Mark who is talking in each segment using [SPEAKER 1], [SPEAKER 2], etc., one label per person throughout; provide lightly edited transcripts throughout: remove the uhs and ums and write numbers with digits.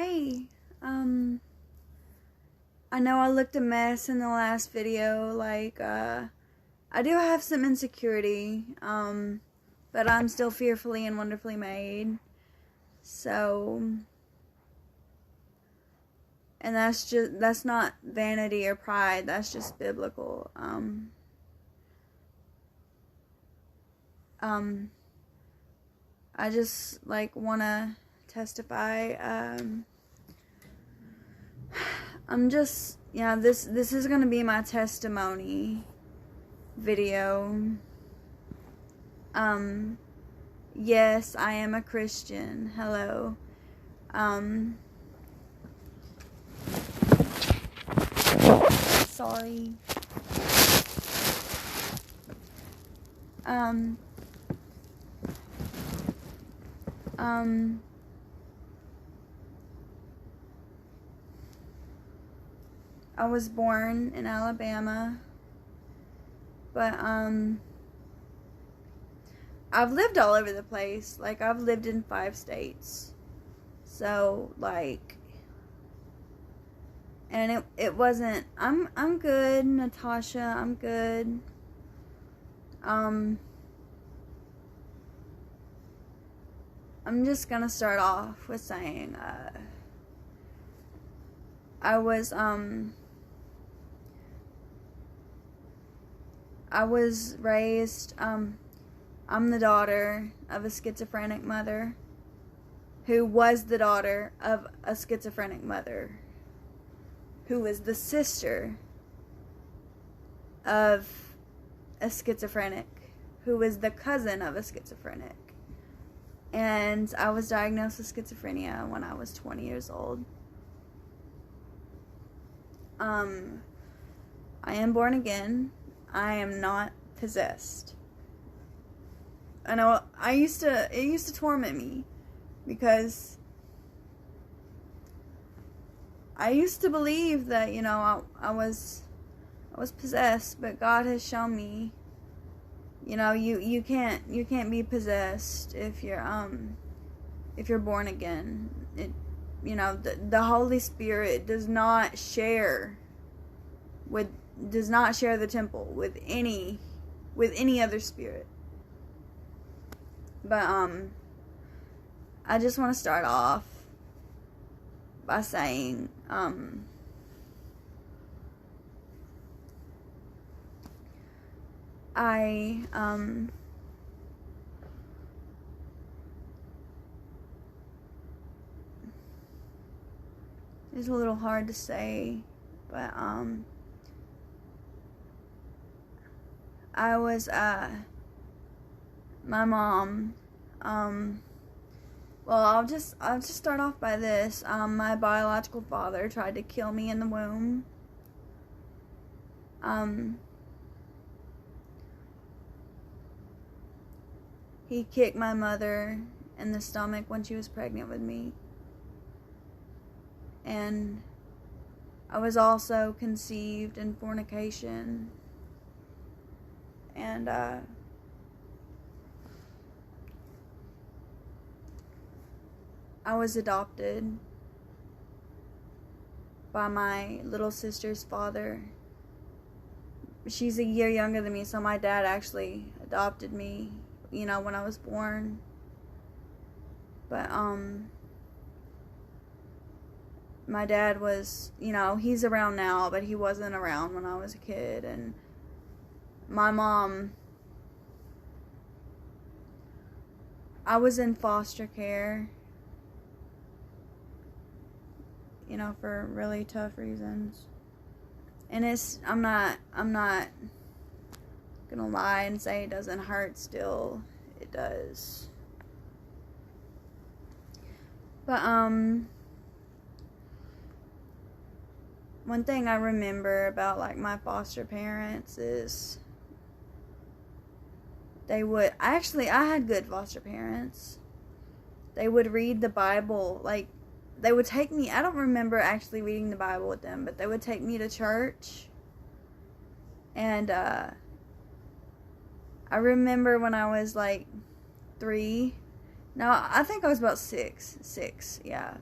[SPEAKER 1] Hey, um, I know I looked a mess in the last video, I do have some insecurity, but I'm still fearfully and wonderfully made, so, and that's not vanity or pride, that's just biblical, I just, want to testify, this is gonna be my testimony video. Yes, I am a Christian. Hello. Sorry. I was born in Alabama, but, I've lived all over the place. I've lived in 5 states. So, and it wasn't, I'm good, Natasha, I'm good. I'm just gonna start off with saying, I was raised, I'm the daughter of a schizophrenic mother who was the daughter of a schizophrenic mother who was the sister of a schizophrenic who was the cousin of a schizophrenic. And I was diagnosed with schizophrenia when I was 20 years old. I am born again. I am not possessed. I know it used to torment me because I used to believe that, I was possessed, but God has shown me, you can't be possessed if you're born again. The Holy Spirit does not share the temple with any other spirit. But I just want to start off by saying it's a little hard to say, but I was my mom, well, I'll just start off by this. My biological father tried to kill me in the womb. He kicked my mother in the stomach when she was pregnant with me. And I was also conceived in fornication. And, I was adopted by my little sister's father. She's a year younger than me, so my dad actually adopted me, when I was born. But, my dad was, he's around now, but he wasn't around when I was a kid. And my mom, I was in foster care, for really tough reasons. And I'm not gonna lie and say it doesn't hurt still. It does. But, one thing I remember about, my foster parents is I had good foster parents. They would read the Bible, they would take me, I don't remember actually reading the Bible with them, but they would take me to church. And, I remember when I was, 3, no, I think I was about 6, yeah.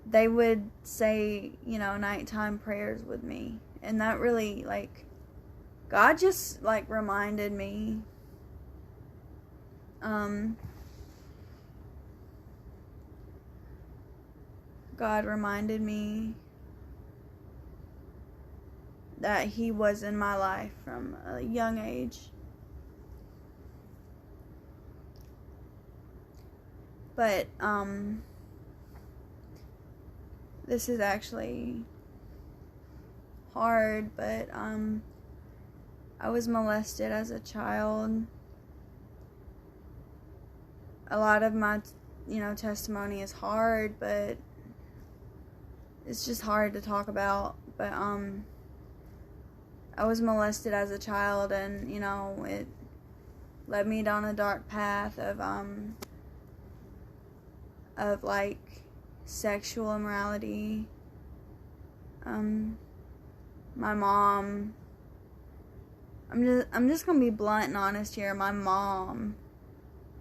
[SPEAKER 1] they would say, nighttime prayers with me. And that really, God just, reminded me. God reminded me that He was in my life from a young age. But, this is actually hard, but, I was molested as a child. A lot of my, testimony is hard, but it's just hard to talk about. But, I was molested as a child, and, it led me down a dark path of sexual immorality. My mom, I'm just gonna be blunt and honest here. My mom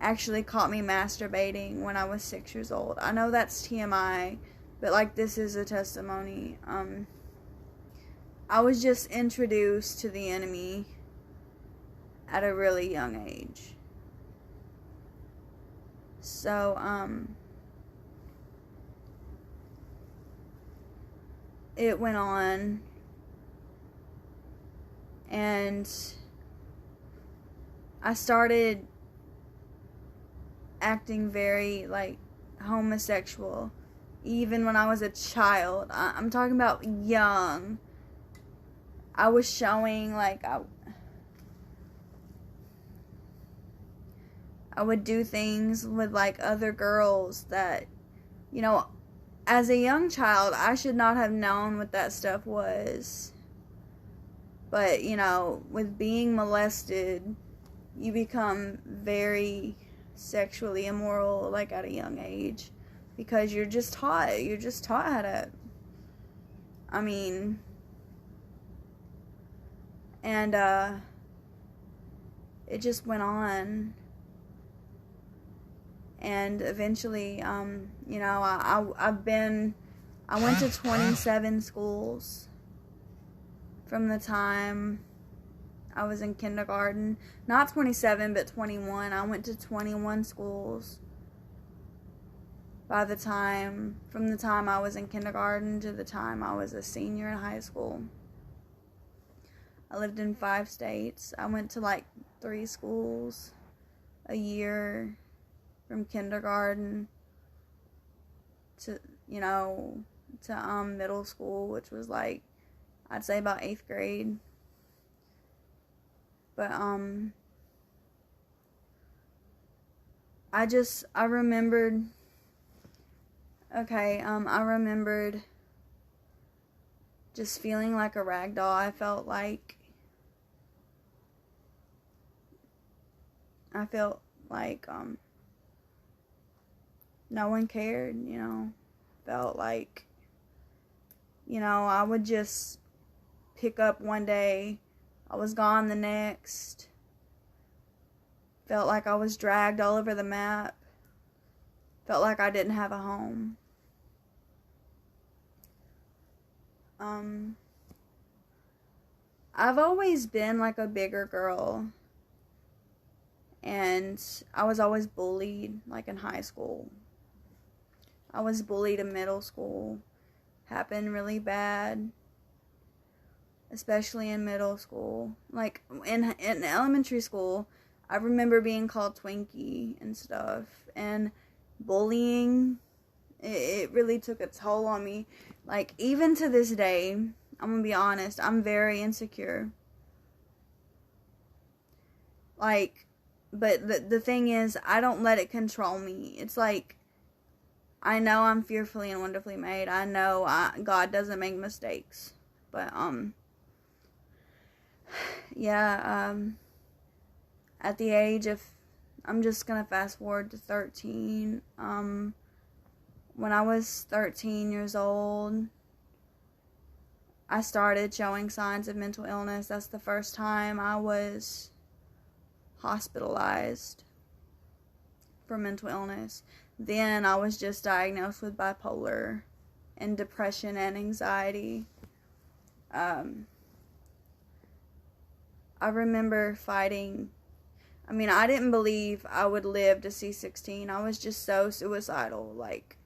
[SPEAKER 1] actually caught me masturbating when I was 6 years old. I know that's TMI, but this is a testimony. I was just introduced to the enemy at a really young age. So, it went on, and I started acting very, homosexual, even when I was a child. I'm talking about young. I was showing, I would do things with, other girls that, as a young child, I should not have known what that stuff was. But, with being molested, you become very sexually immoral, at a young age. Because you're just taught how to, and, it just went on. And eventually, I went to 27 schools from the time I was in kindergarten. Not 27, but 21. I went to 21 schools from the time I was in kindergarten to the time I was a senior in high school. I lived in 5 states. I went to 3 schools a year. From kindergarten to, middle school, which was I'd say about 8th grade. But, I remembered just feeling like a rag doll. I felt like no one cared, felt like, I would just pick up one day, I was gone the next, felt like I was dragged all over the map, felt like I didn't have a home. I've always been a bigger girl, and I was always bullied, in high school. I was bullied in middle school. Happened really bad. Especially in middle school. In elementary school, I remember being called Twinkie and stuff. And bullying, it really took a toll on me. Even to this day, I'm gonna be honest, I'm very insecure. But the thing is, I don't let it control me. It's I know I'm fearfully and wonderfully made. I know God doesn't make mistakes. But, at the age of, I'm just going to fast forward to 13. When I was 13 years old, I started showing signs of mental illness. That's the first time I was hospitalized for mental illness. Then I was just diagnosed with bipolar and depression and anxiety. I remember fighting. I mean, I didn't believe I would live to see 16. I was just so suicidal. Like,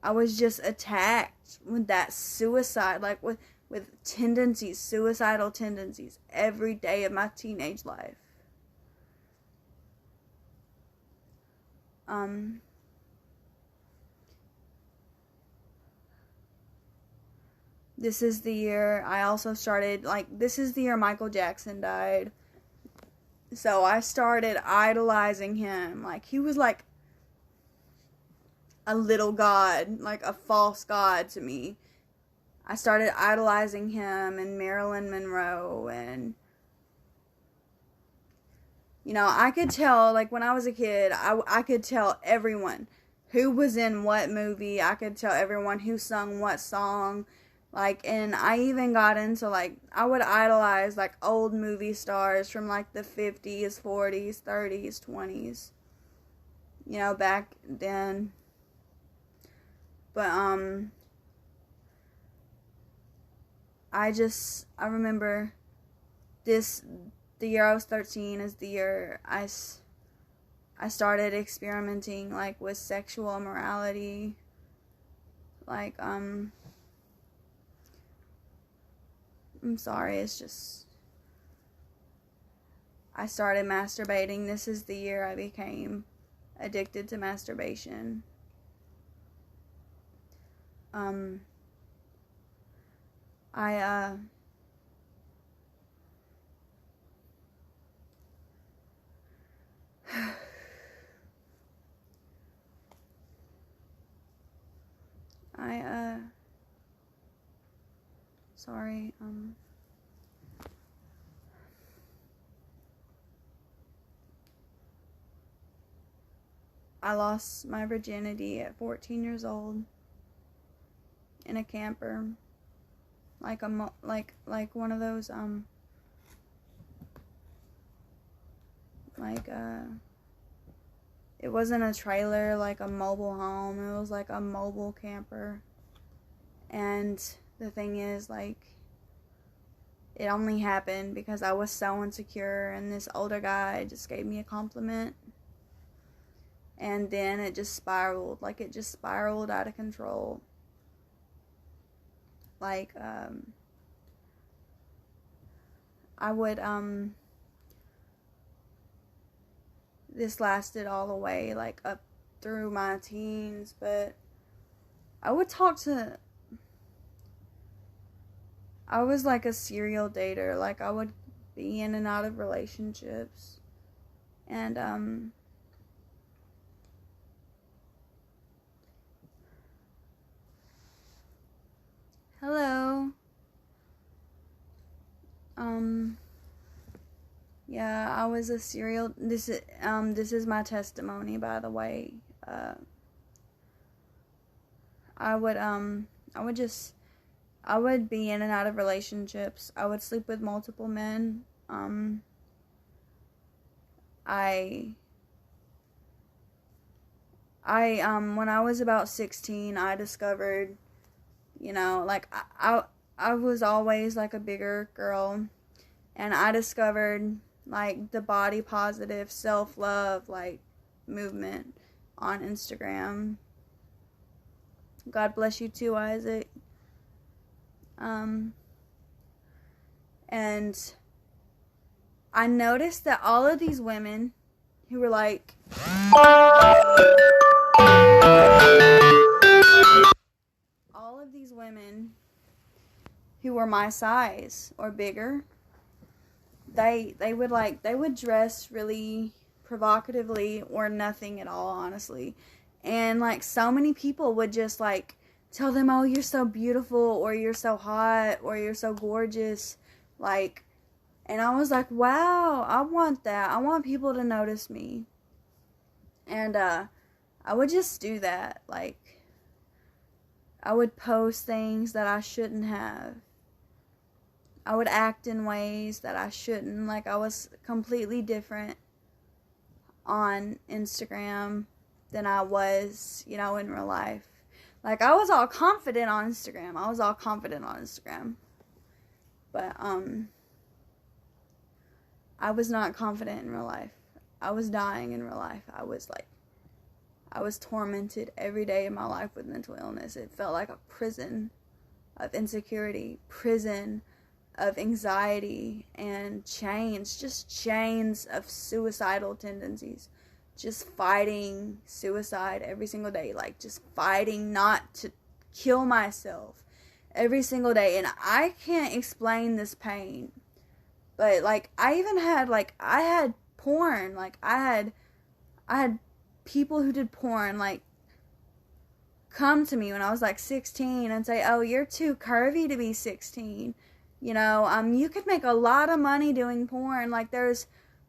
[SPEAKER 1] I was just attacked with that suicide, like with tendencies, suicidal tendencies, every day of my teenage life. This is the year I also started, like, this is the year Michael Jackson died. So I started idolizing him. Like, he was like a little god, like a false god to me. I started idolizing him and Marilyn Monroe, and, you know, I could tell, like, when I was a kid, I could tell everyone who was in what movie. I could tell everyone who sung what song. Like, and I even got into, like, I would idolize, like, old movie stars from, like, the 50s, 40s, 30s, 20s. You know, back then. But, I remember the year I was 13 is the year I started experimenting, like, with sexual immorality. Like, I'm sorry, it's just, I started masturbating. This is the year I became addicted to masturbation. Sorry, I lost my virginity at 14 years old in a camper, like one of those, it wasn't a trailer, like a mobile home, it was like a mobile camper. And the thing is, like, it only happened because I was so insecure, and this older guy just gave me a compliment. And then it just spiraled. Like, it just spiraled out of control. Like, I would, this lasted all the way, like, up through my teens, but I would talk to, I was like a serial dater. Like, I would be in and out of relationships. And, hello. Yeah, I was a serial, this is my testimony, by the way. I would be in and out of relationships. I would sleep with multiple men. When I was about 16, I discovered, you know, like, I was always, like, a bigger girl, and I discovered, like, the body positive self-love, like, movement on Instagram. God bless you too, Isaac. And I noticed that all of these women who were like, all of these women who were my size or bigger, they would dress really provocatively or nothing at all, honestly. And, like, so many people would just, like, tell them, oh, you're so beautiful, or you're so hot, or you're so gorgeous, like, and I was like, wow, I want that. I want people to notice me. And, I would just do that. Like, I would post things that I shouldn't have. I would act in ways that I shouldn't. Like, I was completely different on Instagram than I was, you know, in real life. Like, I was all confident on Instagram. But, I was not confident in real life. I was dying in real life. I was tormented every day of my life with mental illness. It felt like a prison of insecurity, prison of anxiety, and chains of suicidal tendencies. Just fighting suicide every single day. Like, just fighting not to kill myself every single day. And I can't explain this pain. But, like, I had porn. Like, I had people who did porn, like, come to me when I was, like, 16 and say, oh, you're too curvy to be 16. You know, you could make a lot of money doing porn. Like, there's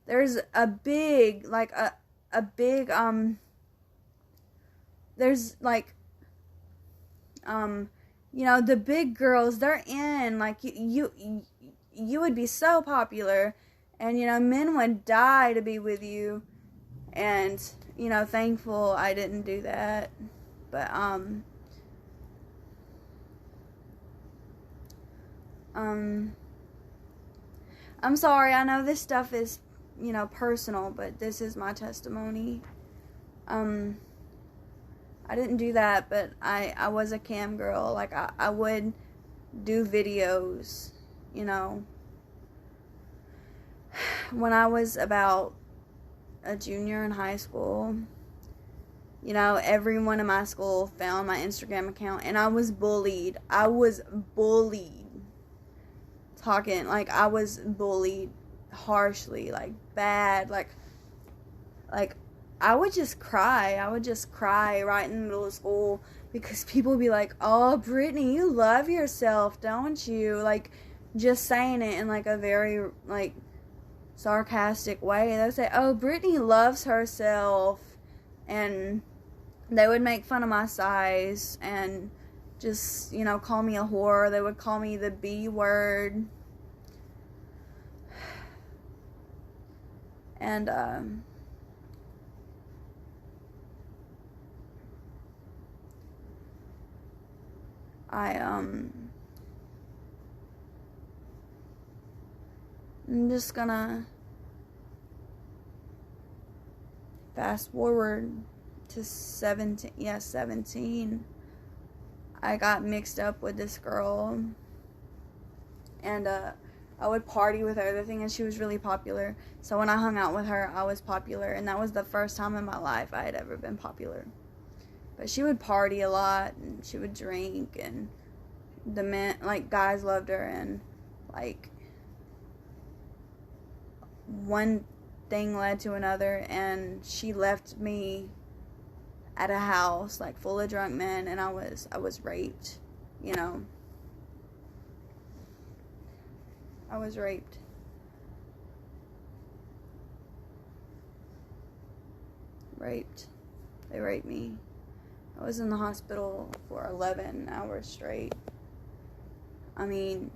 [SPEAKER 1] a big, like, there's, like, you know, the big girls, they're in, like, you would be so popular, and, you know, men would die to be with you, and, you know, thankful I didn't do that, but, I'm sorry, I know this stuff is, you know, personal, but this is my testimony. I didn't do that, but I was a cam girl. Like, I would do videos, you know. When I was about a junior in high school, you know, everyone in my school found my Instagram account, and I was bullied. I was bullied harshly, like, bad, like, I would just cry right in the middle of school, because people would be like, oh, Brittany, you love yourself, don't you? Like, just saying it in, like, a very, like, sarcastic way. They'd say, oh, Brittany loves herself, and they would make fun of my size, and just, you know, call me a whore. They would call me the B word. And, I'm just gonna fast forward to 17. I got mixed up with this girl, and I would party with her. The thing is, she was really popular, so when I hung out with her, I was popular, and that was the first time in my life I had ever been popular. But she would party a lot, and she would drink, and the men, like, guys loved her, and, like, one thing led to another, and she left me at a house, like, full of drunk men, and I was raped, you know. I was raped. They raped me. I was in the hospital for 11 hours straight. I mean,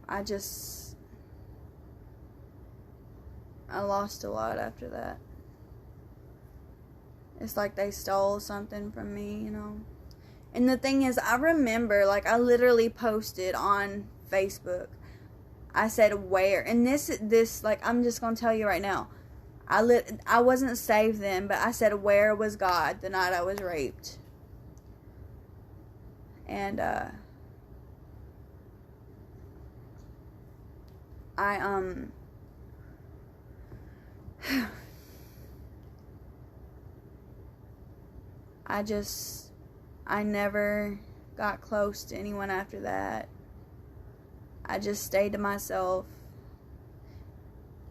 [SPEAKER 1] I lost a lot after that. It's like they stole something from me, you know. And the thing is, I remember, like, I literally posted on Facebook. I said, where? And this, like, I'm just going to tell you right now. I wasn't saved then, but I said, where was God the night I was raped? And, I never got close to anyone after that. I just stayed to myself.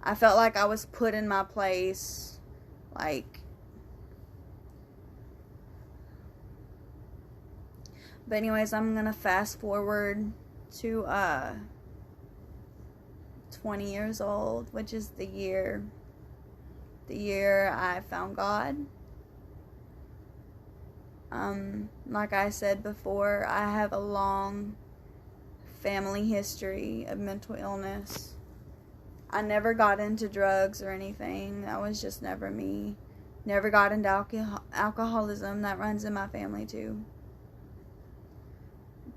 [SPEAKER 1] I felt like I was put in my place. Like, but anyways, I'm gonna fast forward to 20 years old, which is the year I found God. Like I said before, I have a long family history of mental illness. I never got into drugs or anything. That was just never me. Never got into alcoholism. That runs in my family too.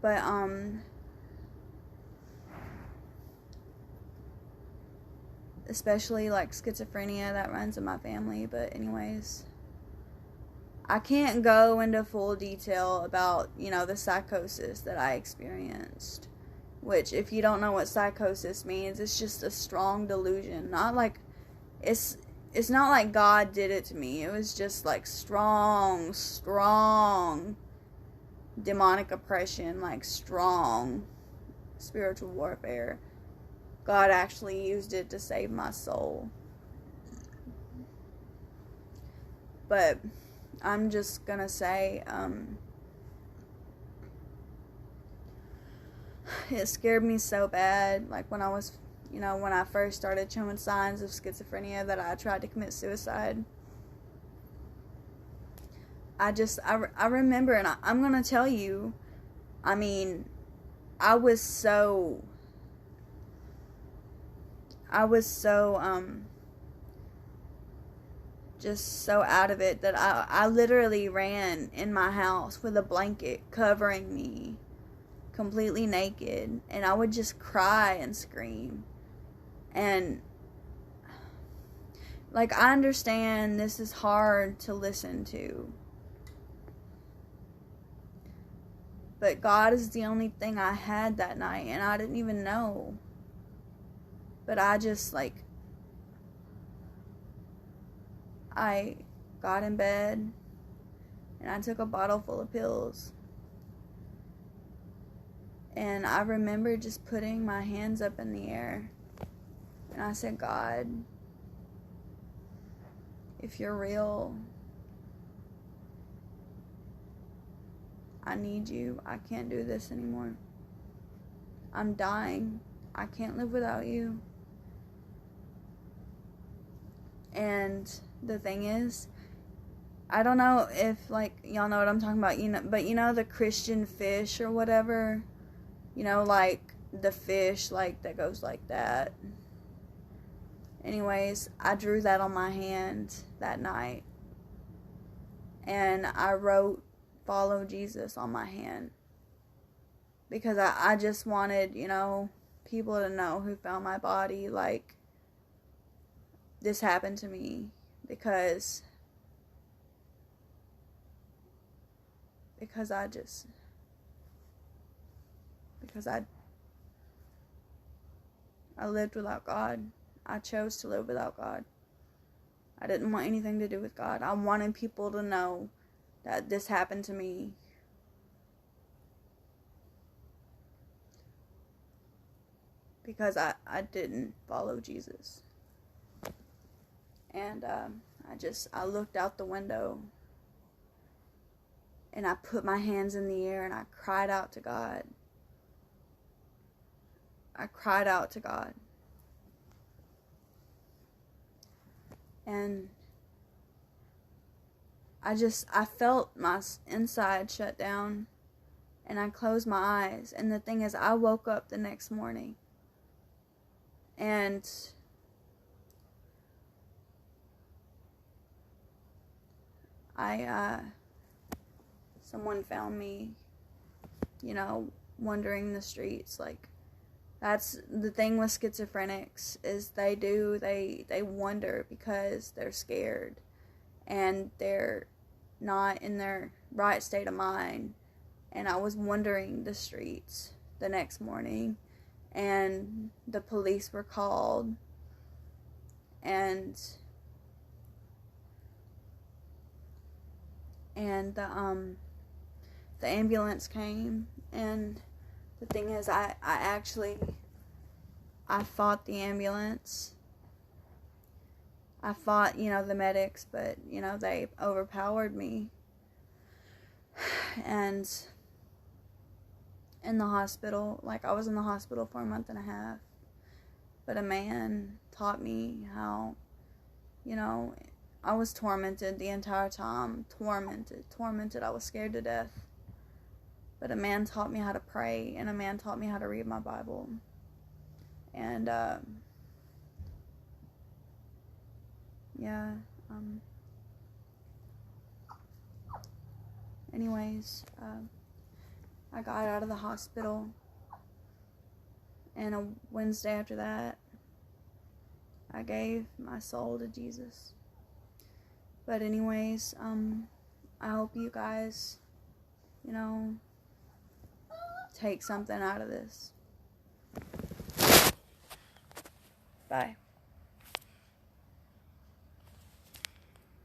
[SPEAKER 1] But, especially like schizophrenia, that runs in my family. But anyways, I can't go into full detail about, the psychosis that I experienced. Which, if you don't know what psychosis means, it's just a strong delusion. Not like, it's not like God did it to me. It was just like strong demonic oppression, like strong spiritual warfare. God actually used it to save my soul. But I'm just gonna say, it scared me so bad, like when I was, when I first started showing signs of schizophrenia, that I tried to commit suicide. I remember, and I'm gonna tell you, I was so, just so out of it that I literally ran in my house with a blanket covering me, completely naked, and I would just cry and scream. And, like, I understand this is hard to listen to, but God is the only thing I had that night, and I didn't even know. But I just, I got in bed, and I took a bottle full of pills. And I remember just putting my hands up in the air, and I said, God, if you're real, I need you. I can't do this anymore. I'm dying. I can't live without you. And the thing is, I don't know if, y'all know what I'm talking about, but the Christian fish or whatever, the fish, that goes like that. Anyways, I drew that on my hand that night. And I wrote, "Follow Jesus" on my hand. Because I just wanted, people to know who found my body, this happened to me. Because I lived without God. I chose to live without God. I didn't want anything to do with God. I wanted people to know that this happened to me. Because I didn't follow Jesus. And I looked out the window, and I put my hands in the air, and I cried out to God. I cried out to God. And I felt my inside shut down, and I closed my eyes. And the thing is, I woke up the next morning, and someone found me, wandering the streets. That's the thing with schizophrenics, is they wander because they're scared, and they're not in their right state of mind. And I was wandering the streets the next morning, and the police were called, and the ambulance came. And the thing is, I fought the ambulance. I fought, the medics, but, they overpowered me. And in the hospital, I was in the hospital for a month and a half. But a man taught me how, I was tormented the entire time. Tormented. I was scared to death. But a man taught me how to pray, and a man taught me how to read my Bible. And yeah. Anyways, I got out of the hospital, and a Wednesday after that, I gave my soul to Jesus. But anyways, I hope you guys, take something out of this. Bye.